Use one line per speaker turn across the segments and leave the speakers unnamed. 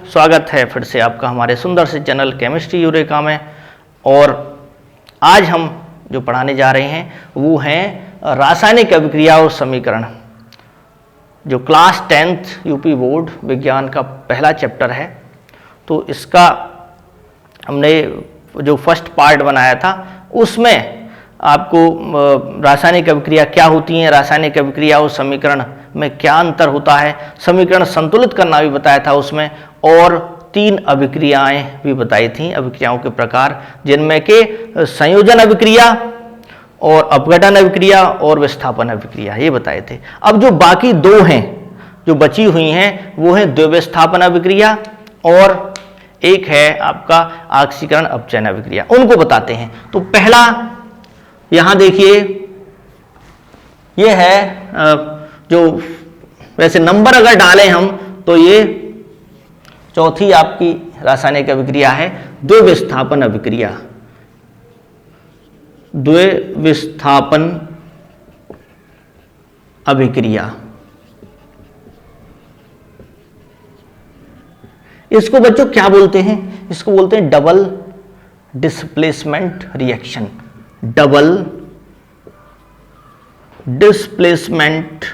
स्वागत है फिर से आपका हमारे सुंदर से चैनल केमिस्ट्री यूरेका में। और आज हम जो पढ़ाने जा रहे हैं वो हैं रासायनिक अभिक्रिया और समीकरण, जो क्लास 10th यूपी बोर्ड विज्ञान का पहला चैप्टर है। तो इसका हमने जो फर्स्ट पार्ट बनाया था उसमें आपको रासायनिक अभिक्रिया क्या होती हैं, रासायनिक अभिक्रिया और समीकरण में क्या अंतर होता है, समीकरण संतुलित करना भी बताया था उसमें, और 3 अभिक्रियाएं भी बताई थी, अभिक्रियाओं के प्रकार, जिनमें के संयोजन अभिक्रिया और अपघटन अभिक्रिया और विस्थापन अभिक्रिया, ये बताए थे। अब जो बाकी 2 हैं जो बची हुई हैं वो है द्विविस्थापन अभिक्रिया और एक है आपका ऑक्सीकरण अपचयन अभिक्रिया, उनको बताते हैं। तो पहला यहां देखिए, ये है जो वैसे नंबर अगर डालें हम तो ये चौथी आपकी रासायनिक अभिक्रिया है द्विविस्थापन अभिक्रिया। द्विविस्थापन अभिक्रिया, इसको बच्चों क्या बोलते हैं? इसको बोलते हैं double displacement reaction. Double displacement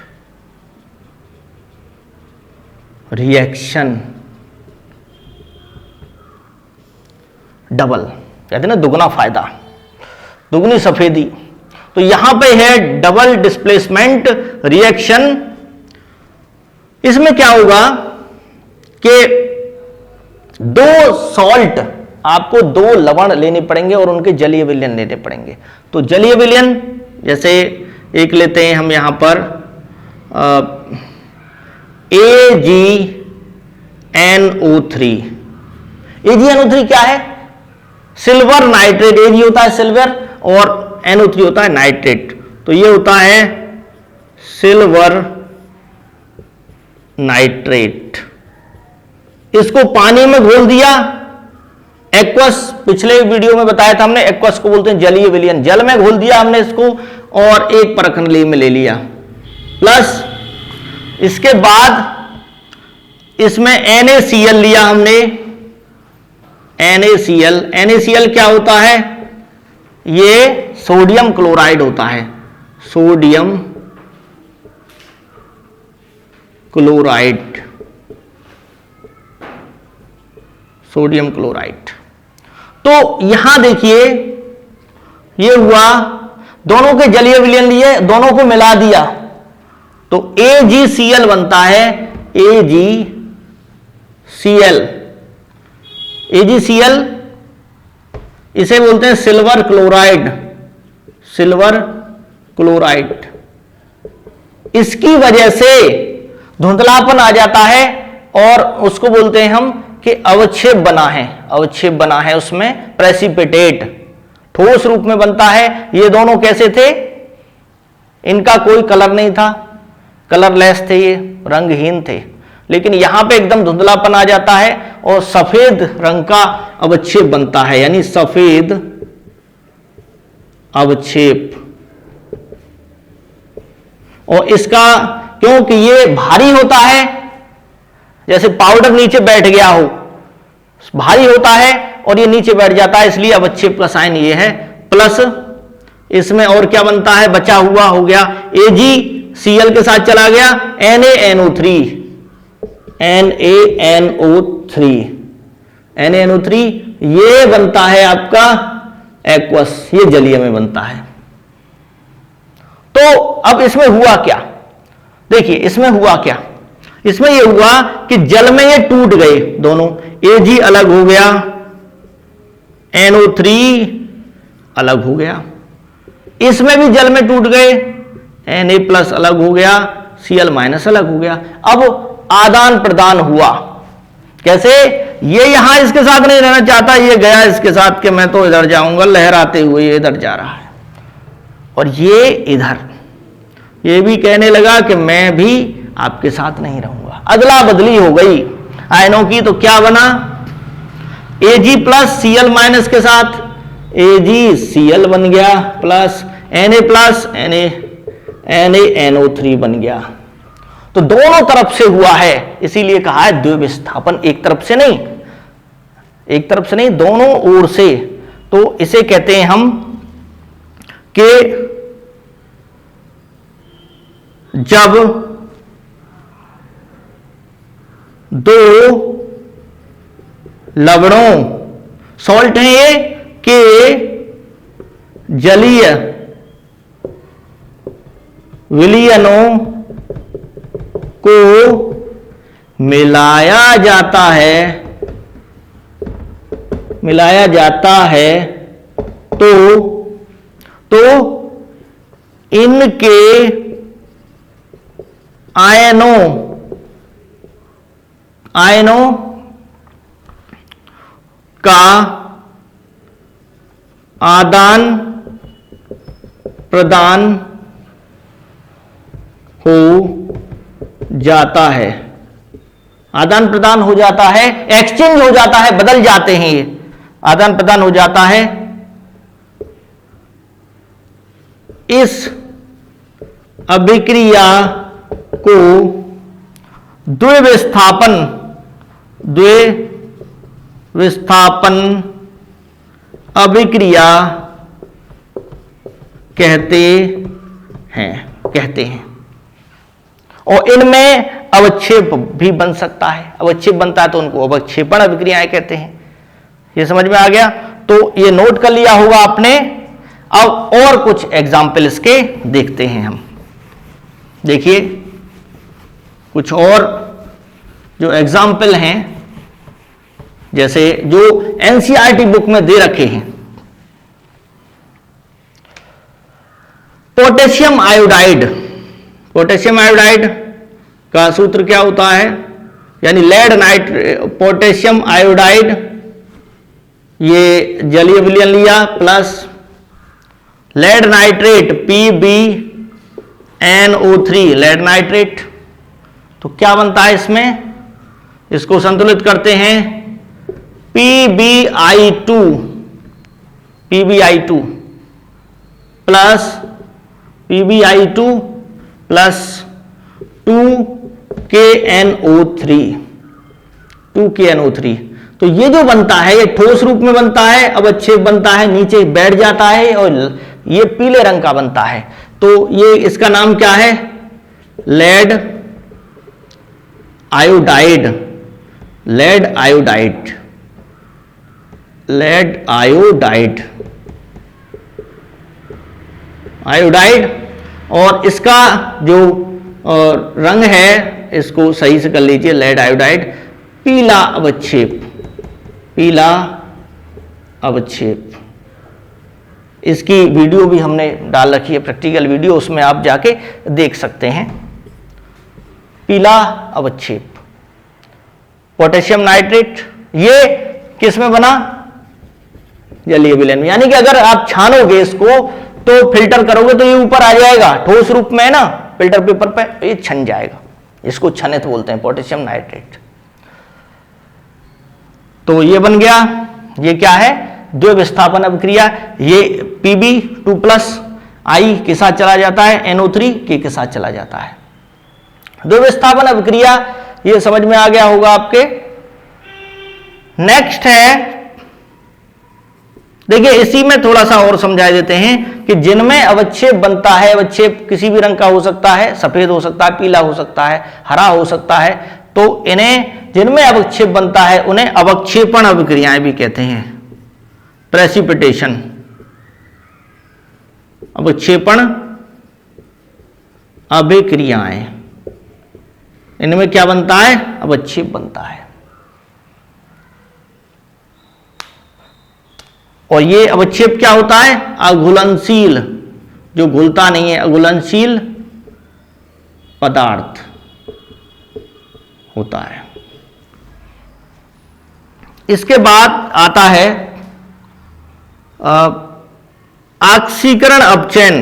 reaction. Double कहते हैं ना, दुगना फायदा, दुगनी सफेदी। तो यहां पे है डबल डिस्प्लेसमेंट रिएक्शन। इसमें क्या होगा कि 2 सॉल्ट, आपको 2 लवण लेने पड़ेंगे और उनके जलीय विलयन लेने पड़ेंगे। तो जलीय विलयन जैसे एक लेते हैं हम यहां पर AgNO3। AgNO3 क्या है? Silver nitrate. Ag होता है सिल्वर और NO3 होता है नाइट्रेट। तो ये होता है सिल्वर नाइट्रेट। इसको पानी में घोल दिया, एक्वस, पिछले वीडियो में बताया था हमने, एक्वस को बोलते हैं जलीय विलयन। जल में घोल दिया हमने इसको और एक परखनली में ले लिया, प्लस इसके बाद इसमें NaCl लिया हमने। NaCl क्या होता है? ये सोडियम क्लोराइड होता है, सोडियम क्लोराइड, सोडियम क्लोराइड। तो यहां देखिए, ये हुआ, दोनों के जलीय विलयन लिए, दोनों को मिला दिया तो AgCl बनता है। AgCl इसे बोलते हैं सिल्वर क्लोराइड। सिल्वर क्लोराइड, इसकी वजह से धुंधलापन आ जाता है और उसको बोलते हैं हम कि अवक्षेप बना है। अवक्षेप बना है, उसमें प्रेसिपिटेट, ठोस रूप में बनता है। ये दोनों कैसे थे? इनका कोई कलर नहीं था, कलरलेस थे, ये रंगहीन थे। लेकिन यहां पे एकदम धुंधलापन आ जाता है और सफेद रंग का अवक्षेप बनता है, यानी सफेद अवक्षेप। और इसका, क्योंकि ये भारी होता है, जैसे पाउडर नीचे बैठ गया हो, भारी होता है और ये नीचे बैठ जाता है, इसलिए अवक्षेप का साइन ये है। प्लस इसमें और क्या बनता है? बचा हुआ हो गया AgCl के साथ चला गया NaNO3। NaNO3 ये बनता है आपका एक्वस, ये जलीय में बनता है। तो अब इसमें हुआ क्या? देखिए इसमें हुआ क्या, इसमें यह हुआ कि जल में ये टूट गए दोनों। Ag अलग हो गया, NO3 अलग हो गया, इसमें भी जल में टूट गए, Na+ अलग हो गया, Cl- अलग हो गया। अब आदान प्रदान हुआ कैसे? ये यहां इसके साथ नहीं रहना चाहता, ये गया इसके साथ कि मैं तो इधर जाऊंगा, लहराते हुए ये इधर जा रहा है, और ये इधर, ये भी कहने लगा कि मैं भी आपके साथ नहीं रहूंगा। अदला बदली हो गई आयनों की। तो क्या बना? Ag+ Cl- के साथ AgCl बन गया, प्लस Na+, NaNO3 बन गया। तो दोनों तरफ से हुआ है, इसीलिए कहा है द्विविस्थापन। एक तरफ से नहीं, एक तरफ से नहीं, दोनों ओर से। तो इसे कहते हैं हम कि जब दो लवणों, सॉल्ट है ये, के जलीय विलयनों को मिलाया जाता है तो इनके आयनों का आदान प्रदान हो जाता है, आदान प्रदान हो जाता है, एक्सचेंज हो जाता है, बदल जाते हैं, ये आदान प्रदान हो जाता है। इस अभिक्रिया को द्विविस्थापन अभिक्रिया कहते हैं। और इनमें अवक्षेप भी बन सकता है, अवक्षेप बनता है तो उनको अवक्षेपण अभिक्रियाएं कहते हैं। ये समझ में आ गया? तो ये नोट कर लिया होगा आपने। अब और कुछ एग्जाम्पल इसके देखते हैं हम। देखिए कुछ और जो एग्जाम्पल हैं, जैसे जो एनसीईआरटी बुक में दे रखे हैं। पोटेशियम आयोडाइड, पोटेशियम आयोडाइड का सूत्र क्या होता है? यानी लेड पोटेशियम आयोडाइड, ये जलीय विलयन लिया, plus lead nitrate PbNO3, lead nitrate. तो क्या बनता है इसमें? इसको संतुलित करते हैं PbI2 plus PbI2 plus 2KNO3। तो ये जो बनता है ये ठोस रूप में बनता है, अवक्षेप बनता है, नीचे बैठ जाता है और ये पीले रंग का बनता है। तो ये इसका नाम क्या है? Lead iodide, lead iodide. और इसका जो रंग है, इसको सही से कर लीजिए, लेड आयोडाइड, पीला अवक्षेप। इसकी वीडियो भी हमने डाल रखी है, प्रैक्टिकल वीडियो, उसमें आप जाके देख सकते हैं। पीला अवक्षेप। पोटेशियम नाइट्रेट, ये किस में बना? जलीय विलयन में। यानी कि अगर आप छानोगे इसको तो फिल्टर करोगे तो ये ऊपर आ जाएगा, ठोस रूप में है ना, फिल्टर पेपर पे ये छन जाएगा। इसको छनित बोलते हैं, पोटेशियम नाइट्रेट। तो ये बन गया। ये क्या है? द्विविस्थापन अभिक्रिया। ये Pb2+ I के साथ चला जाता है, NO3 के साथ चला जाता है। द्विविस्थापन अभिक्रिया, ये समझ में आ गया होगा आपके। नेक्स्ट है, देखिए इसी में थोड़ा सा और समझा देते हैं कि जिनमें अवक्षेप बनता है, अवक्षेप किसी भी रंग का हो सकता है, सफेद हो सकता है, पीला हो सकता है, हरा हो सकता है। तो इन्हें, जिनमें अवक्षेप बनता है, उन्हें अवक्षेपण अभिक्रियाएं भी कहते हैं। प्रेसिपिटेशन, अवक्षेपण अभिक्रियाएं, इनमें क्या बनता है? अवक्षेप बनता है। और ये अवक्षेप क्या होता है? अघुलनशील, जो घुलता नहीं है, अघुलनशील पदार्थ होता है। इसके बाद आता है ऑक्सीकरण अपचयन।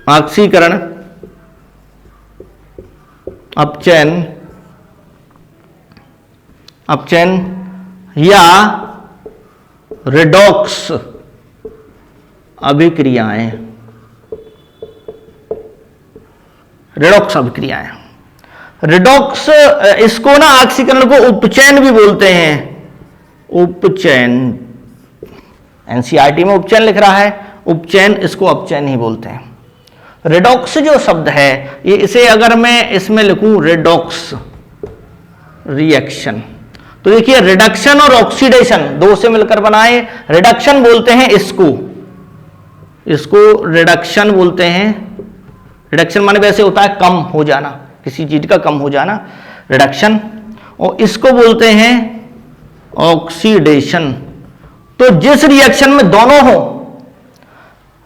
ऑक्सीकरण अपचयन या रेडॉक्स अभिक्रियाएं। रेडॉक्स अभिक्रियाएं। रेडॉक्स, इसको ना ऑक्सीकरण को उपचयन भी बोलते हैं, उपचयन। एनसीईआरटी में उपचयन लिख रहा है, उपचयन इसको अपचयन ही बोलते हैं। रेडॉक्स जो शब्द है ये, इसे अगर मैं इसमें लिखूं रेडॉक्स रिएक्शन, तो देखिए रिडक्शन और ऑक्सीडेशन दो से मिलकर बनाए। रिडक्शन बोलते हैं इसको रिडक्शन बोलते हैं। रिडक्शन माने वैसे होता है कम हो जाना, किसी चीज का कम हो जाना, रिडक्शन। और इसको बोलते हैं ऑक्सीडेशन। तो जिस रिएक्शन में दोनों हो,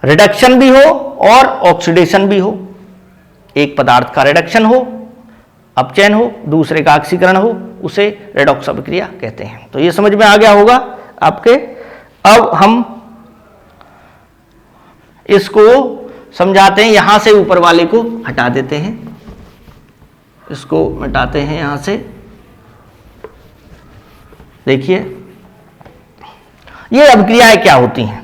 रिडक्शन भी हो और ऑक्सीडेशन भी हो, एक पदार्थ का रिडक्शन हो, अपचयन हो, दूसरे का ऑक्सीकरण हो, उसे रेडॉक्स अभिक्रिया कहते हैं। तो ये समझ में आ गया होगा आपके। अब हम इसको समझाते हैं, यहां से ऊपर वाले को हटा देते हैं, इसको मिटाते हैं यहां से। देखिए ये अभिक्रियाएं क्या होती हैं।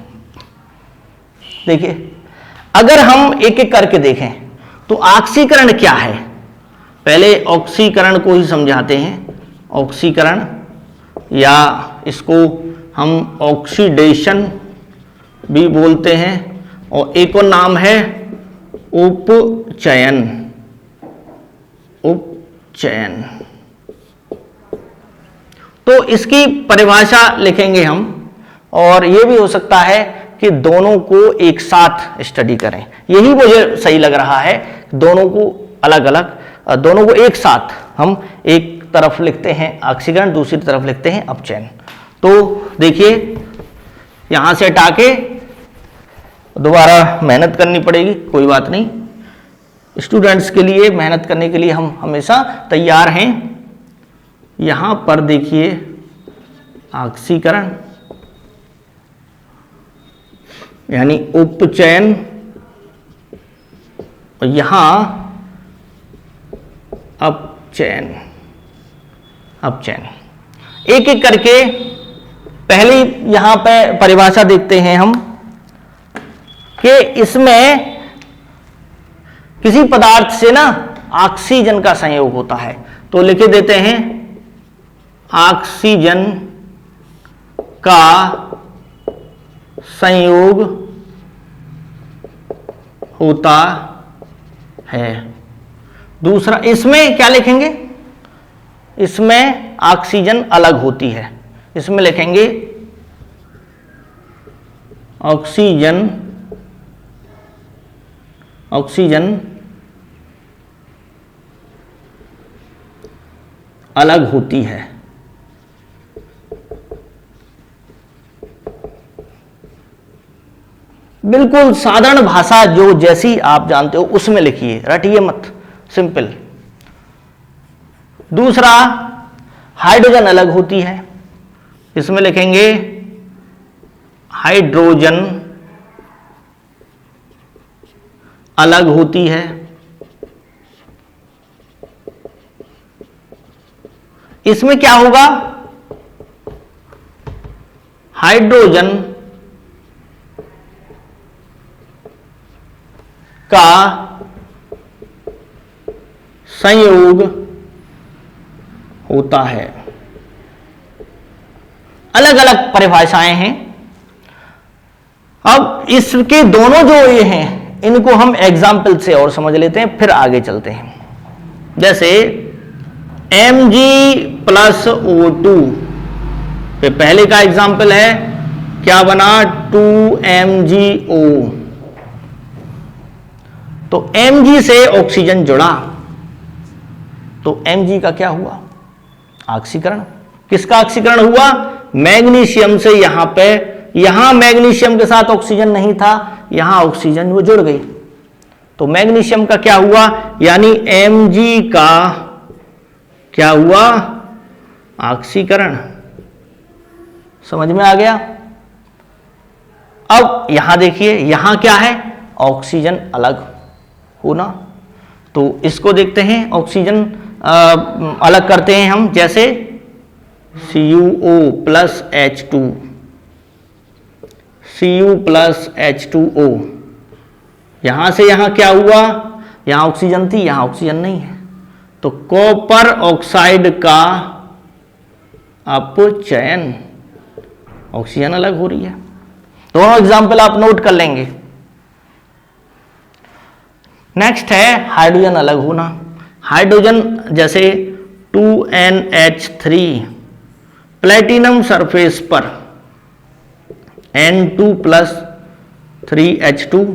देखिए अगर हम एक एक करके देखें तो ऑक्सीकरण क्या है, पहले ऑक्सीकरण को ही समझाते हैं। ऑक्सीकरण, या इसको हम ऑक्सीडेशन भी बोलते हैं, और एक और नाम है उपचयन। उपचयन, तो इसकी परिभाषा लिखेंगे हम, और यह भी हो सकता है कि दोनों को एक साथ स्टडी करें। यही मुझे सही लग रहा है, दोनों को अलग अलग, दोनों को एक साथ हम एक तरफ लिखते हैं ऑक्सीकरण, दूसरी तरफ लिखते हैं अपचयन। तो देखिए यहां से हटा के दोबारा मेहनत करनी पड़ेगी, कोई बात नहीं, स्टूडेंट्स के लिए मेहनत करने के लिए हम हमेशा तैयार हैं। यहां पर देखिए ऑक्सीकरण यानी उपचयन, और यहां अपचयन। अपचयन एक एक करके पहले यहां पे परिभाषा देखते हैं हम कि इसमें किसी पदार्थ से ना ऑक्सीजन का संयोग होता है, तो लिखे देते हैं ऑक्सीजन का संयोग होता है। दूसरा, इसमें क्या लिखेंगे, इसमें ऑक्सीजन अलग होती है, इसमें लिखेंगे ऑक्सीजन अलग होती है। बिल्कुल साधारण भाषा जो जैसी आप जानते हो उसमें लिखिए, रटिए मत, सिंपल। दूसरा, हाइड्रोजन अलग होती है, इसमें लिखेंगे हाइड्रोजन अलग होती है। इसमें क्या होगा, हाइड्रोजन का संयोग होता है। अलग अलग परिभाषाएं हैं। अब इसके दोनों जो ये हैं इनको हम एग्जाम्पल से और समझ लेते हैं, फिर आगे चलते हैं। जैसे Mg+O2 पे पहले का एग्जाम्पल है, क्या बना, 2MgO। तो Mg से ऑक्सीजन जुड़ा, तो Mg का क्या हुआ, ऑक्सीकरण। किसका ऑक्सीकरण हुआ, मैग्नीशियम से। यहां पे, यहां मैग्नीशियम के साथ ऑक्सीजन नहीं था, यहां ऑक्सीजन वो जुड़ गई, तो मैग्नीशियम का क्या हुआ, यानी Mg का क्या हुआ, ऑक्सीकरण। समझ में आ गया। अब यहां देखिए, यहां क्या है, ऑक्सीजन अलग होना। तो इसको देखते हैं, ऑक्सीजन अलग करते हैं हम, जैसे CuO+H2, Cu+H2O। यहां से यहां क्या हुआ, यहां ऑक्सीजन थी, यहां ऑक्सीजन नहीं है, तो कॉपर ऑक्साइड का अपचयन, ऑक्सीजन अलग हो रही है। दोनों एग्जाम्पल आप नोट कर लेंगे। नेक्स्ट है हाइड्रोजन अलग होना। हाइड्रोजन जैसे 2NH3 प्लेटिनम सरफेस पर N2+3H2,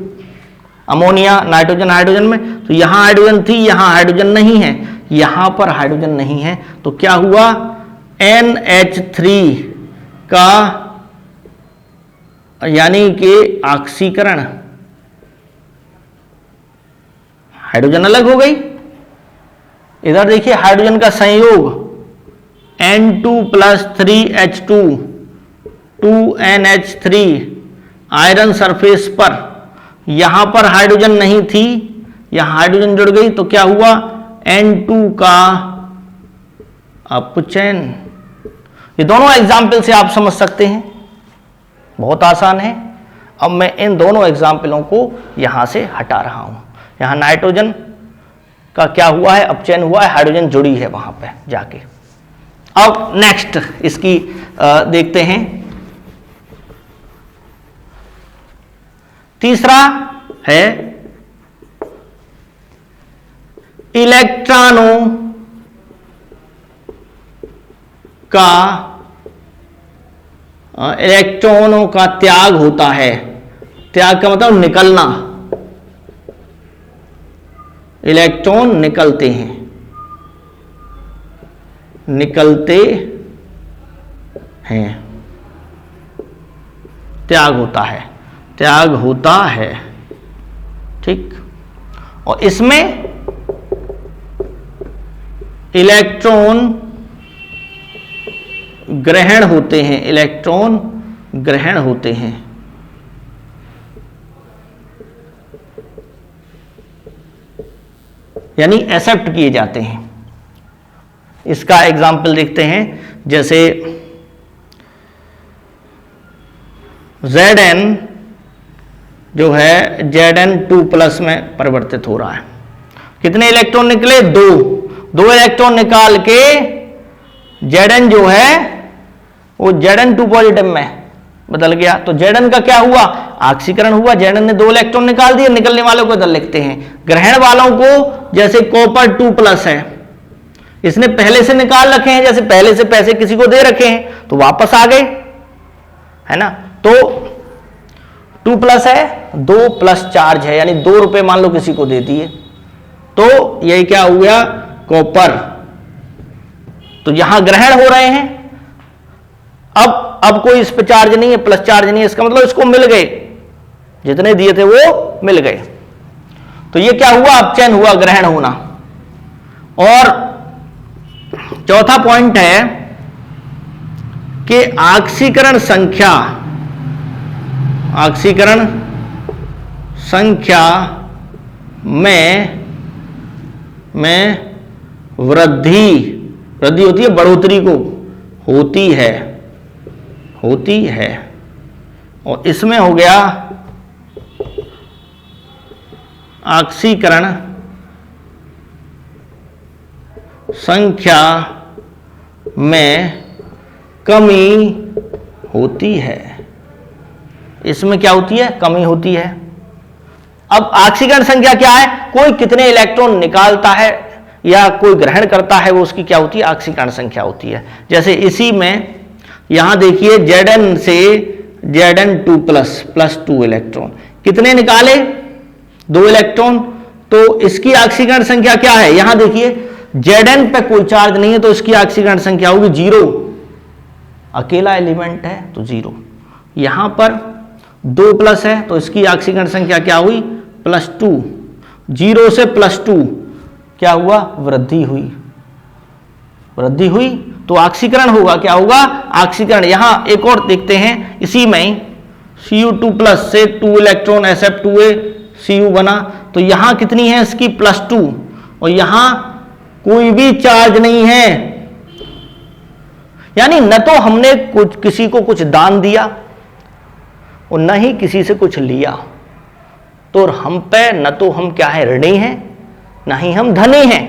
अमोनिया नाइट्रोजन हाइड्रोजन में, तो यहां हाइड्रोजन थी, यहां हाइड्रोजन नहीं है, यहां पर हाइड्रोजन नहीं है, तो क्या हुआ, NH3 का यानी कि ऑक्सीकरण, हाइड्रोजन अलग हो गई। इधर देखिए हाइड्रोजन का संयोग N2+3H2 2NH3 आयरन सरफेस पर, यहां पर हाइड्रोजन नहीं थी, यहां हाइड्रोजन जुड़ गई, तो क्या हुआ, N2 का अपचयन। ये दोनों एग्जाम्पल से आप समझ सकते हैं, बहुत आसान है। अब मैं इन दोनों एग्जाम्पलों को यहां से हटा रहा हूं। यहां नाइट्रोजन का क्या हुआ है, अपचयन हुआ है, हाइड्रोजन जुड़ी है वहां पे जाके। अब नेक्स्ट इसकी देखते हैं। तीसरा है इलेक्ट्रॉनों का त्याग होता है। त्याग का मतलब निकलना, इलेक्ट्रॉन निकलते हैं, निकलते हैं, त्याग होता है, त्याग होता है, ठीक। और इसमें इलेक्ट्रॉन ग्रहण होते हैं, इलेक्ट्रॉन ग्रहण होते हैं। यानी एक्सेप्ट किए जाते हैं। इसका एग्जाम्पल देखते हैं, जैसे Zn जो है Zn2+ में परिवर्तित हो रहा है। कितने इलेक्ट्रॉन निकले, दो इलेक्ट्रॉन निकाल के Zn जो है वो Zn2 पॉजिटिव में बदल गया। तो Zn का क्या हुआ, ऑक्सीकरण हुआ। Zn ने 2 इलेक्ट्रॉन निकाल दिए, निकलने वालों को इधर लिखते हैं। ग्रहण वालों को जैसे कॉपर 2+ है, इसने पहले से निकाल रखे हैं, जैसे पहले से पैसे किसी को दे रखे हैं तो वापस आ गए, है ना। तो 2+ है, 2+ चार्ज है, यानी 2 रुपए मान लो किसी को दे दिए, तो यही क्या हो गया, कॉपर। तो यहां ग्रहण हो रहे हैं। अब कोई इस पे चार्ज नहीं है, प्लस चार्ज नहीं है, इसका मतलब इसको मिल गए, जितने दिए थे वो मिल गए। तो ये क्या हुआ, अपचयन हुआ, ग्रहण होना। और चौथा पॉइंट है कि ऑक्सीकरण संख्या में वृद्धि होती है, बढ़ोतरी को होती है। और इसमें हो गया ऑक्सीकरण संख्या में कमी होती है। इसमें क्या होती है, कमी होती है। अब ऑक्सीकरण संख्या क्या है, कोई कितने इलेक्ट्रॉन निकालता है या कोई ग्रहण करता है, वो उसकी क्या होती है, ऑक्सीकरण संख्या होती है। जैसे इसी में यहां देखिए Zn से Zn2+ +2 इलेक्ट्रॉन, कितने निकाले, 2 इलेक्ट्रॉन, तो इसकी ऑक्सीकरण संख्या क्या है, यहां देखिए Zn पे कोई चार्ज नहीं है, तो इसकी ऑक्सीकरण संख्या होगी 0, अकेला एलिमेंट है तो 0। यहां पर 2+ है, तो इसकी ऑक्सीकरण संख्या क्या हुई, +2। 0 से +2 क्या हुआ, वृद्धि हुई, तो ऑक्सीकरण होगा, क्या होगा, ऑक्सीकरण। यहां एक और देखते हैं, इसी में Cu2+ से 2 इलेक्ट्रॉन Sf2a Cu बना, तो यहां कितनी है इसकी, +2, और यहां कोई भी चार्ज नहीं है। यानी न तो हमने किसी को कुछ दान दिया और न ही किसी से कुछ लिया, तो हम पे न तो हम क्या है, ऋणी हैं, ना ही हम धनी हैं,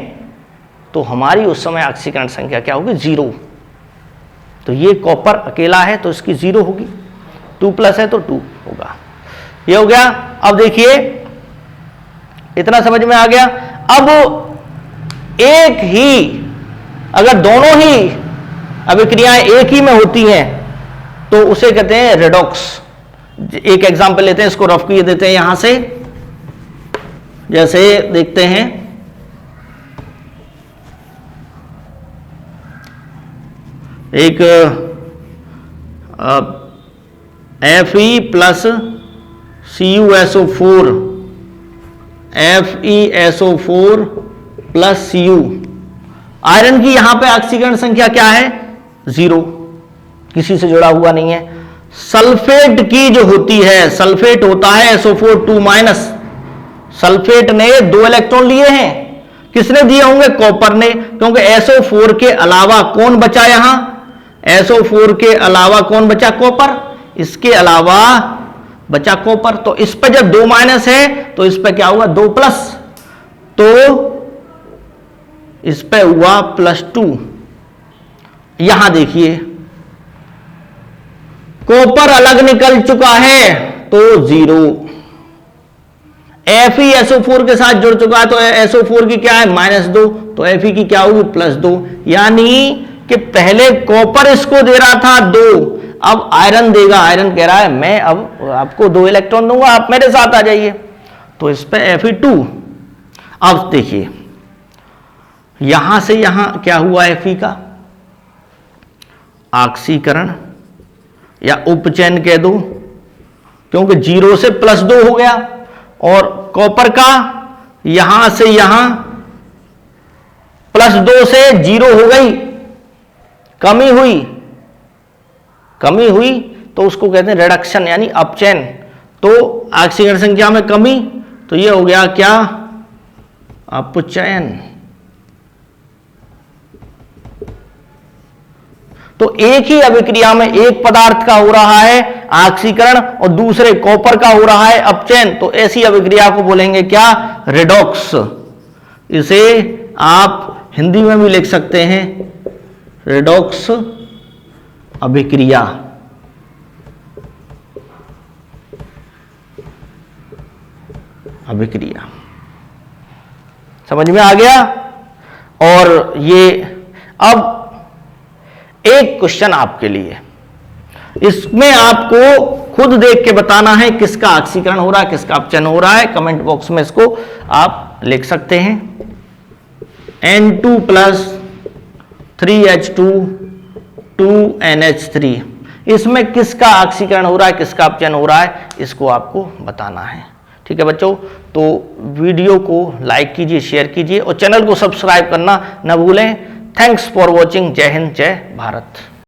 तो हमारी उस समय ऑक्सीकरण संख्या क्या होगी? 0। तो ये कॉपर अकेला है तो इसकी 0 होगी, 2+ है तो 2 होगा। ये हो गया। अब देखिए इतना समझ में आ गया। अब एक ही, अगर दोनों ही अभिक्रियाएं एक ही में होती हैं तो उसे कहते हैं रेडॉक्स। एक एग्जांपल लेते हैं, इसको रफ किए देते हैं यहां से। जैसे देखते हैं, एक Fe plus CuSO4, FeSO4 plus Cu। Iron की यहां पे ऑक्सीकरण संख्या क्या है? 0, किसी से जुड़ा हुआ नहीं है। सल्फेट की जो होती है, सल्फेट होता है SO4 2-। सल्फेट ने 2 इलेक्ट्रॉन लिए हैं, किसने दिए होंगे? कॉपर ने, क्योंकि SO4 के अलावा कौन बचा यहां? SO4 के अलावा कौन बचा? कॉपर। इसके अलावा बचा कॉपर, तो इस पर जब 2- है तो इस पर क्या हुआ? 2+, तो इस पे हुआ +2। यहां देखिए कॉपर अलग निकल चुका है तो 0। FeSO4 के साथ जुड़ चुका है तो SO4 की क्या है? -2, तो Fe की क्या होगी? +2। यानी कि पहले कॉपर इसको दे रहा था 2, अब आयरन देगा। आयरन कह रहा है मैं अब आपको 2 इलेक्ट्रॉन दूंगा, आप मेरे साथ आ जाइए, तो इस पे Fe2। अब देखिए यहां से यहां क्या हुआ? Fe का ऑक्सीकरण या उपचयन कह दो, क्योंकि 0 से +2 हो गया। और कॉपर का यहां से यहां +2 से 0 हो गई, कमी हुई, तो उसको कहते हैं रिडक्शन यानी अपचयन। तो ऑक्सीकरण संख्या में कमी, तो ये हो गया क्या? अपचयन। तो एक ही अभिक्रिया में एक पदार्थ का हो रहा है ऑक्सीकरण और दूसरे कॉपर का हो रहा है अपचयन, तो ऐसी अभिक्रिया को बोलेंगे क्या? रेडॉक्स। इसे आप हिंदी में भी लिख सकते हैं, रेडॉक्स अभिक्रिया। समझ में आ गया? और ये अब एक क्वेश्चन आपके लिए, इसमें आपको खुद देख के बताना है किसका ऑक्सीकरण हो रहा है, किसका अपचयन हो रहा है। कमेंट बॉक्स में इसको आप लिख सकते हैं। N2 + 3H2 2NH3, इसमें किसका ऑक्सीकरण हो रहा है, किसका अपचयन हो रहा है, इसको आपको बताना है। ठीक है बच्चों, तो वीडियो को लाइक कीजिए, शेयर कीजिए और चैनल को सब्सक्राइब करना न भूलें। Thanks for watching. जय हिंद, जय भारत।